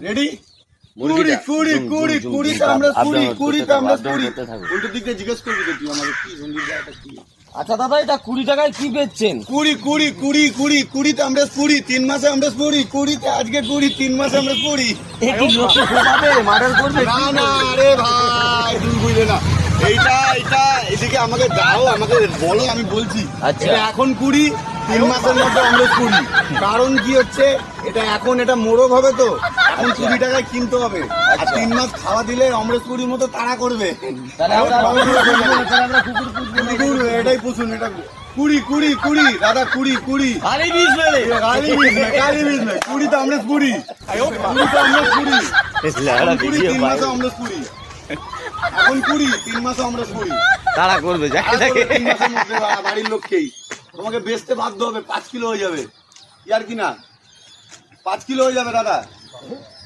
Ready? কুড়ি কুড়ি কুড়ি কুড়িতে আমরা কুড়ি, কুড়িতে আমরা কুড়ি। উল্টো দিক দিয়ে জিজ্ঞেস করবি তুই আমাকে কি সন্দীপটা কি? আচ্ছা দাদা, এটা 20 টাকায় কি বেচছেন? কুড়ি কুড়ি কুড়ি কুড়ি কুড়িতে আমরা কুড়ি, 3 মাসে আমরা কুড়ি, কুড়িতে আজকে কুড়ি, 3 মাসে আমরা কুড়ি। একটু লোকে খোঁজাবে, মার্ডার করবে? না না, আরে ভাই তুমি বুঝলে না। এইটা এদিকে আমাকে দাও, আমাকে বলো, আমি বলছি। আচ্ছা। এটা এখন কুড়ি, 3 মাসের মধ্যে আমরা কুড়ি। কারণ কি হচ্ছে, এটা এখন এটা মোড়ক হবে তো, এখন 20 টাকায় কিনতে হবে। আর 3 মাস খাওয়া দিলে অমরেশ কুড়ির মতো তাড়া করবে। কুকুর এটাই পুষুন, এটা কুড়ি কুড়ি কুড়ি দাদা, কুড়ি কুড়ি আরে বিষ মেরে কালি বিষ না, কুড়িতে আমরা কুড়ি, কুড়িতে আমরা কুড়ি, কুড়ি 3 মাসে আমরা কুড়ি, এখন কুড়ি 3 মাসে আমরা কুড়ি। তারা করবে যাকে তাকে। 3 মাসের মধ্যে বাড়ির লোককেই তোমাকে বেচতে বাধ্য হবে। 5 কিলো হয়ে যাবে, ইয়ার কি না, 5 কিলো হয়ে যাবে দাদা।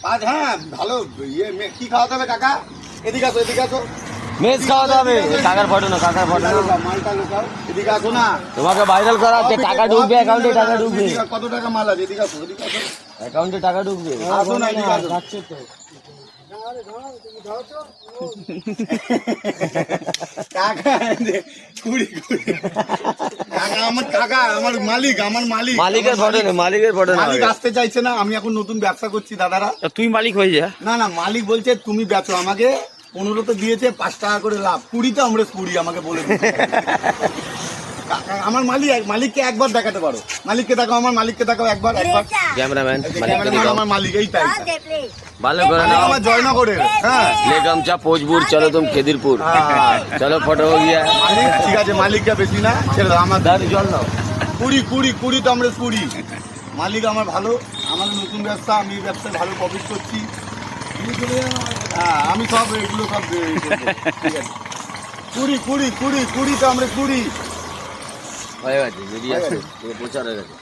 5, হ্যাঁ ভালো। কি খাওয়াতে হবে কাকা? এদিকে আসো, এদিকে আসো। মেজ খাওয়াতে হবে। কাকার ফটো না, কাকার ফটো না। মালটা লোকাও, এদিকে আসো না। তোমাকে ভাইরাল করা হচ্ছে, টাকা ঢুকবে অ্যাকাউন্টে, টাকা ঢুকবে। কত টাকা মাল আছে? এদিকে আসো, এদিকে আসো। অ্যাকাউন্টে টাকা ঢুকবে। আসো না, এদিকে আসো। কাকা কুড়ি কুড়ি, কাকা আমার কাকা, আমার মালিক, আমার মালিক। মালিকের ফটো না, মালিকের ফটো না। মালিক আসতে চাইছে না। আমি এখন নতুন ব্যবসা করছি দাদারা। তুই মালিক হয়ে যা। না না, মালিক বলছে তুমি বেচো, আমাকে 15 তো দিয়েছে, 5 টাকা করে লাভ। 20 আমরা কুড়ি, আমাকে বলে দিচ্ছে। আমার মালিককে একবার দেখাতে পারো। মালিককে দেখাও, আমার মালিককে দেখাও একবার। ক্যামেরাম্যান, আমার মালিক এইটাই ভালো করে নাও। আমার জয়নগরের। হ্যাঁ, ले गमछा पोजपुर, चलो तुम खेदिरपुर। चलो फोटो हो गया। মালিক ঠিক আছে, মালিকটা বেশি না, ছেড়ে দাও। আমার दादी जल दाओ। কুড়ি কুড়ি কুড়ি তো আমরা কুড়ি। মালিক আমার ভালো, আমার নতুন ব্যবসা, আমি এই ব্যবসায় ভালো প্রফিট করছি। হ্যাঁ, আমি সব এগুলো সব ঠিক আছে। কুড়ি কুড়ি কুড়ি কুড়ি তো আমরা কুড়ি। হয়ে গেছে, মিডিয়া প্রচার হয়ে গেছে।